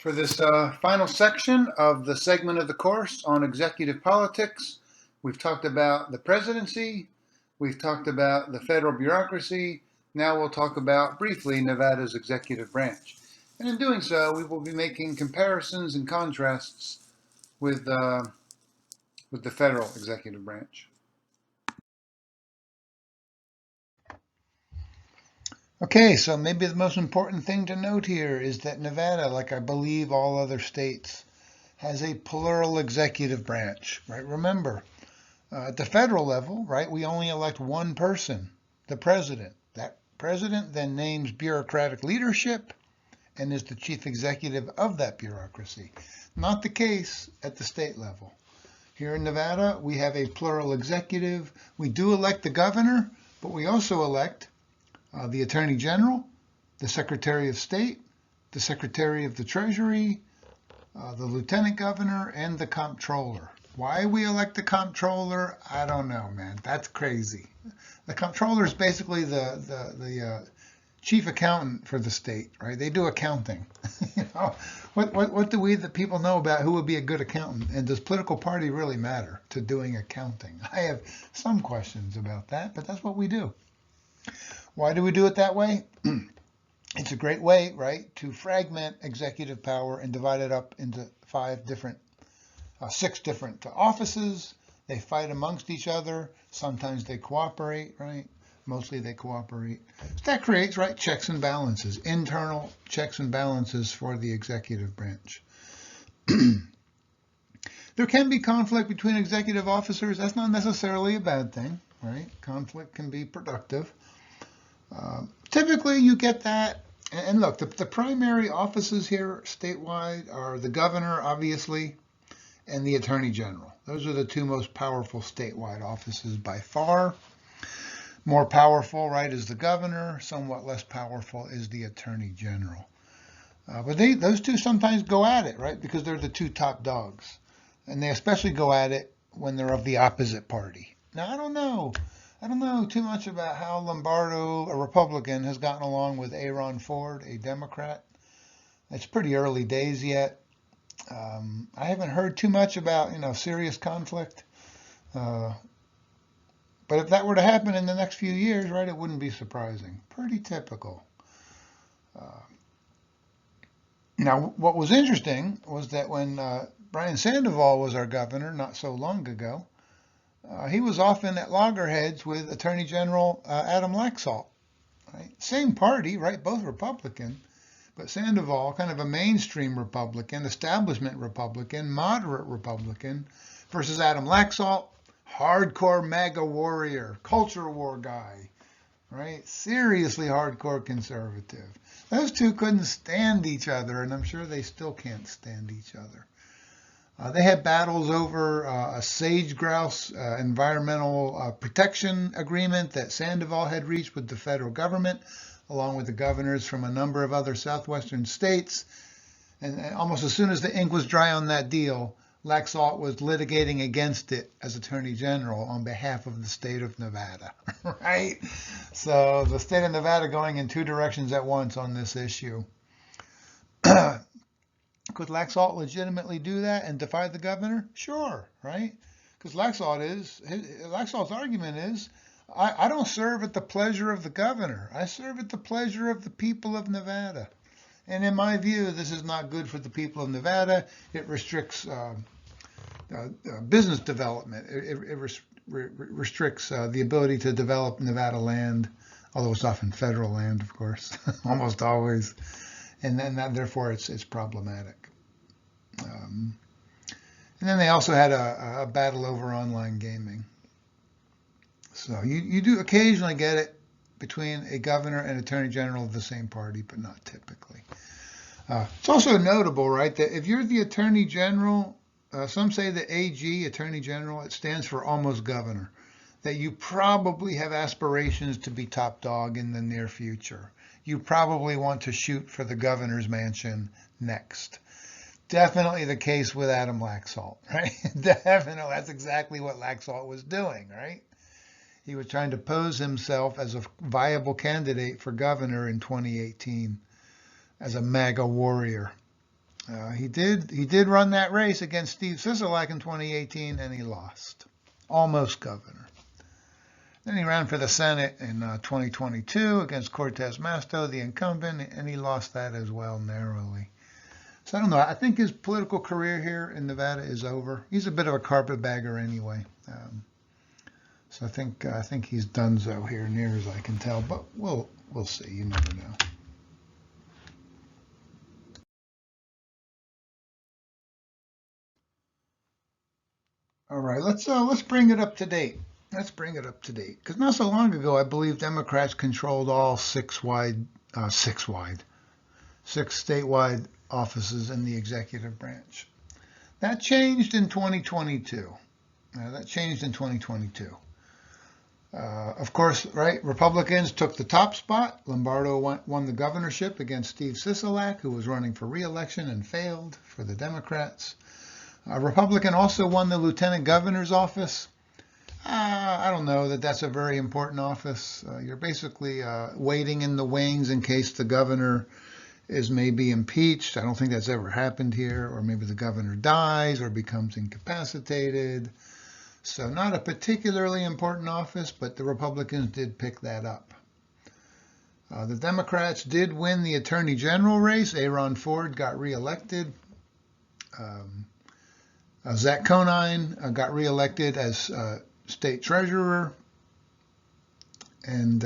For this final section of the segment of the course on executive politics, we've talked about the presidency, we've talked about the federal bureaucracy. Now we'll talk about briefly Nevada's executive branch. And in doing so, we will be making comparisons and contrasts with the federal executive branch. Okay, so maybe the most important thing to note here is that Nevada, like I believe all other states, has a plural executive branch, right? Remember, at the federal level, right, we only elect one person, the president. That president then names bureaucratic leadership and is the chief executive of that bureaucracy. Not the case at the state level. Here in Nevada, we have a plural executive. We do elect the governor, but we also elect the Attorney General, the Secretary of State, the Secretary of the Treasury, the Lieutenant Governor, and the Comptroller. Why we elect the Comptroller, I don't know, man. That's crazy. The Comptroller is basically the chief accountant for the state, right? They do accounting. You know, what do we, the people, know about who would be a good accountant? And does political party really matter to doing accounting? I have some questions about that, but that's what we do. Why do we do it that way? It's a great way, right, to fragment executive power and divide it up into six different offices. They fight amongst each other. Sometimes they cooperate, right? Mostly they cooperate. So that creates, right, checks and balances, internal checks and balances for the executive branch. There can be conflict between executive officers. That's not necessarily a bad thing, right? Conflict can be productive. Typically, you get that. And look, the primary offices here statewide are the governor, obviously, and the attorney general. Those are the two most powerful statewide offices by far. More powerful, right, is the governor. Somewhat less powerful is the attorney general. But those two sometimes go at it, right, because they're the two top dogs. And they especially go at it when they're of the opposite party. Now, I don't know too much about how Lombardo, a Republican, has gotten along with Aaron Ford, a Democrat. It's pretty early days yet. I haven't heard too much about, serious conflict. But if that were to happen in the next few years, right, it wouldn't be surprising. Pretty typical. Now, what was interesting was that when Brian Sandoval was our governor not so long ago, he was often at loggerheads with Attorney General Adam Laxalt. Right? Same party, right? Both Republican, but Sandoval, kind of a mainstream Republican, establishment Republican, moderate Republican, versus Adam Laxalt, hardcore MAGA warrior, culture war guy, right? Seriously hardcore conservative. Those two couldn't stand each other, and I'm sure they still can't stand each other. They had battles over a sage-grouse environmental protection agreement that Sandoval had reached with the federal government, along with the governors from a number of other southwestern states. And almost as soon as the ink was dry on that deal, Laxalt was litigating against it as Attorney General on behalf of the state of Nevada, right? So the state of Nevada going in two directions at once on this issue. Could Laxalt legitimately do that and defy the governor? Sure, right? Because Laxalt's argument is, I don't serve at the pleasure of the governor. I serve at the pleasure of the people of Nevada. And in my view, this is not good for the people of Nevada. It restricts business development. It restricts the ability to develop Nevada land, although it's often federal land, of course, almost always. And then therefore it's problematic. And then they also had a battle over online gaming. So you do occasionally get it between a governor and attorney general of the same party, but not typically. It's also notable, right, that if you're the attorney general, some say that AG, attorney general, it stands for almost governor, that you probably have aspirations to be top dog in the near future. You probably want to shoot for the governor's mansion next. Definitely the case with Adam Laxalt, right? Definitely, that's exactly what Laxalt was doing, right? He was trying to pose himself as a viable candidate for governor in 2018 as a MAGA warrior. He did run that race against Steve Sisolak in 2018, and he lost. Almost governor. Then he ran for the Senate in 2022 against Cortez Masto, the incumbent, and he lost that as well narrowly. So I don't know. I think his political career here in Nevada is over. He's a bit of a carpetbagger anyway. So I think he's donezo here, near as I can tell. But we'll see. You never know. All right, let's bring it up to date. Let's bring it up to date. Because not so long ago, I believe Democrats controlled all six statewide offices in the executive branch. That changed in 2022. Of course, right, Republicans took the top spot. Lombardo won the governorship against Steve Sisolak, who was running for re-election and failed for the Democrats. A Republican also won the lieutenant governor's office. I don't know that that's a very important office. You're basically waiting in the wings in case the governor is maybe impeached. I don't think that's ever happened here. Or maybe the governor dies or becomes incapacitated. So not a particularly important office, but the Republicans did pick that up. The Democrats did win the attorney general race. Aaron Ford got reelected. Zach Conine got reelected as state treasurer. And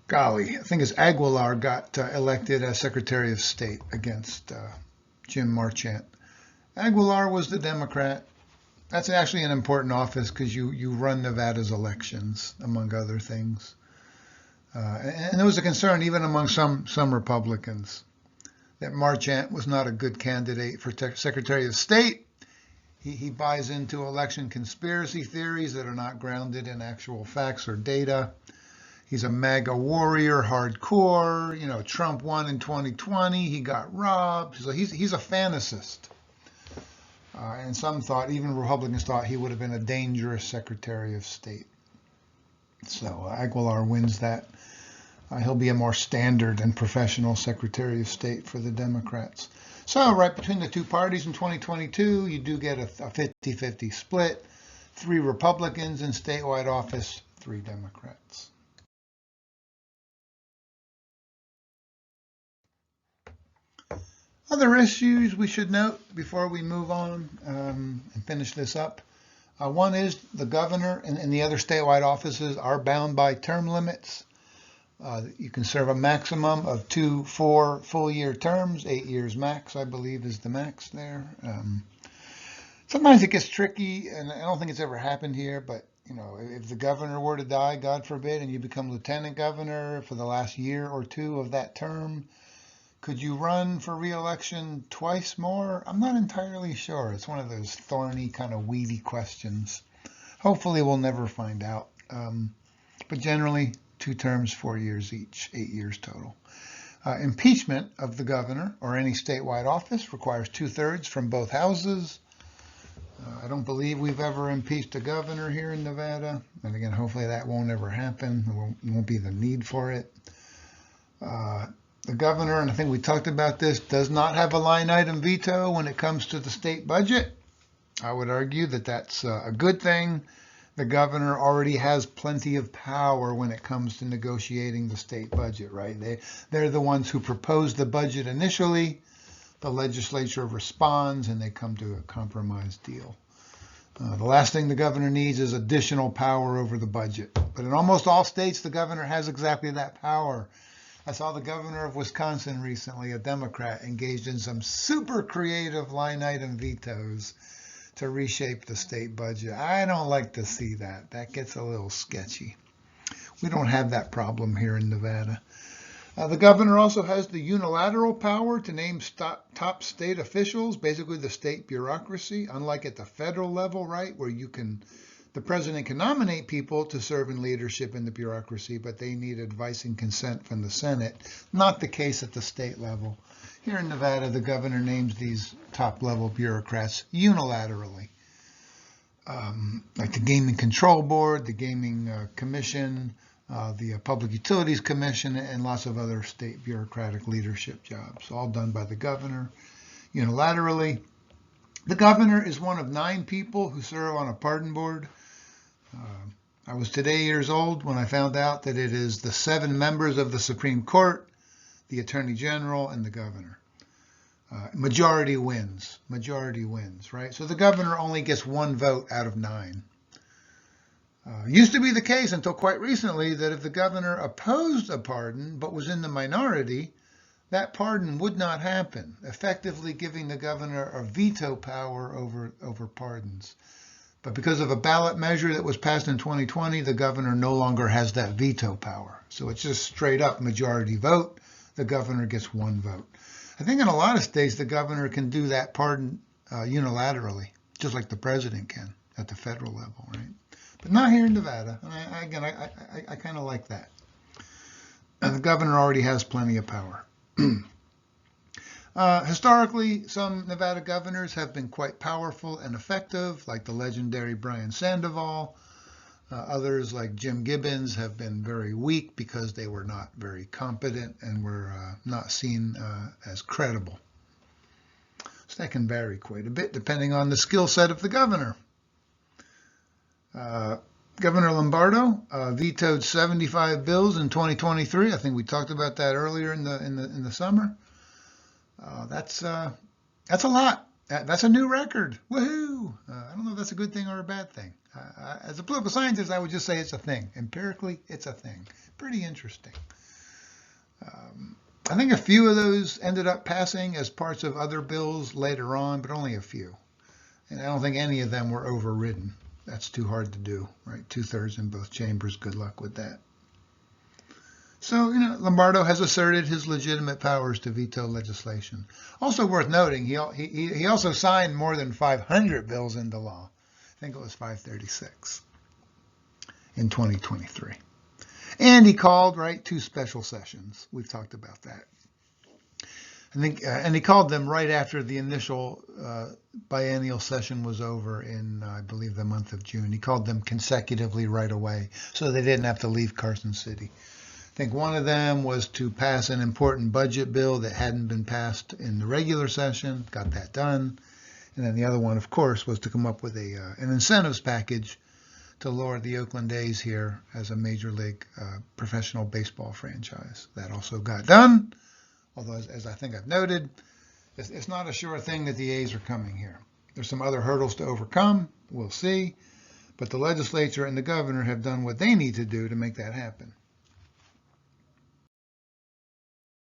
golly, I think it's Aguilar got elected as secretary of state against Jim Marchant. Aguilar was the Democrat. That's actually an important office because you run Nevada's elections, among other things. And there was a concern even among some Republicans that Marchant was not a good candidate for Secretary of State. He buys into election conspiracy theories that are not grounded in actual facts or data. He's a MAGA warrior, hardcore. You know, Trump won in 2020. He got robbed. So he's a fantasist. And some thought, even Republicans thought, he would have been a dangerous Secretary of State. So Aguilar wins that. He'll be a more standard and professional Secretary of State for the Democrats. So right between the two parties in 2022, you do get a 50-50 split. 3 Republicans in statewide office, 3 Democrats. Other issues we should note before we move on and finish this up. One is the governor and the other statewide offices are bound by term limits. You can serve a maximum of 2 4-full-year terms. 8 years max, I believe, is the max there. Sometimes it gets tricky, and I don't think it's ever happened here, but you know, if the governor were to die, God forbid, and you become lieutenant governor for the last year or 2 of that term, could you run for re-election twice more? I'm not entirely sure. It's one of those thorny, kind of weedy questions. Hopefully we'll never find out. But generally, 2 terms, 4 years each, 8 years total. Impeachment of the governor or any statewide office requires 2/3 from both houses. I don't believe we've ever impeached a governor here in Nevada. And again, hopefully that won't ever happen. There won't be the need for it. The governor, and I think we talked about this, does not have a line item veto when it comes to the state budget. I would argue that that's a good thing. The governor already has plenty of power when it comes to negotiating the state budget, right? They're the ones who propose the budget initially. The legislature responds and they come to a compromise deal. The last thing the governor needs is additional power over the budget. But in almost all states, the governor has exactly that power. I saw the governor of Wisconsin recently, a Democrat, engaged in some super creative line item vetoes to reshape the state budget. I don't like to see that. That gets a little sketchy. We don't have that problem here in Nevada. The governor also has the unilateral power to name top state officials, basically the state bureaucracy, unlike at the federal level, right, where the president can nominate people to serve in leadership in the bureaucracy, but they need advice and consent from the Senate. Not the case at the state level. Here in Nevada, the governor names these top-level bureaucrats unilaterally. Like the Gaming Control Board, the Gaming Commission, the Public Utilities Commission, and lots of other state bureaucratic leadership jobs, all done by the governor unilaterally. The governor is one of 9 people who serve on a pardon board. I was today years old when I found out that it is the 7 members of the Supreme Court, the Attorney General, and the governor. Majority wins, right? So the governor only gets 1 vote out of 9. Used to be the case until quite recently that if the governor opposed a pardon but was in the minority, that pardon would not happen, effectively giving the governor a veto power over pardons. But because of a ballot measure that was passed in 2020, the governor no longer has that veto power. So it's just straight up majority vote. The governor gets 1 vote. I think in a lot of states, the governor can do that pardon unilaterally, just like the president can at the federal level, right? But not here in Nevada. And I kind of like that. And the governor already has plenty of power. Historically, some Nevada governors have been quite powerful and effective, like the legendary Brian Sandoval. Others, like Jim Gibbons, have been very weak because they were not very competent and were not seen as credible. So that can vary quite a bit depending on the skill set of the governor. Governor Lombardo vetoed 75 bills in 2023. I think we talked about that earlier in the summer. That's a lot. That's a new record. Woohoo! I don't know if that's a good thing or a bad thing. As a political scientist, I would just say it's a thing. Empirically, it's a thing. Pretty interesting. I think a few of those ended up passing as parts of other bills later on, but only a few. And I don't think any of them were overridden. That's too hard to do, right? 2/3 in both chambers. Good luck with that. So, Lombardo has asserted his legitimate powers to veto legislation. Also worth noting, he also signed more than 500 bills into law. I think it was 536 in 2023. And he called, 2 special sessions. We've talked about that. I think, and he called them right after the initial biennial session was over in, I believe, the month of June. He called them consecutively right away, so they didn't have to leave Carson City. I think one of them was to pass an important budget bill that hadn't been passed in the regular session, got that done. And then the other one, of course, was to come up with an incentives package to lower the Oakland A's here as a major league professional baseball franchise. That also got done, although as I think I've noted, it's not a sure thing that the A's are coming here. There's some other hurdles to overcome, we'll see, but the legislature and the governor have done what they need to do to make that happen.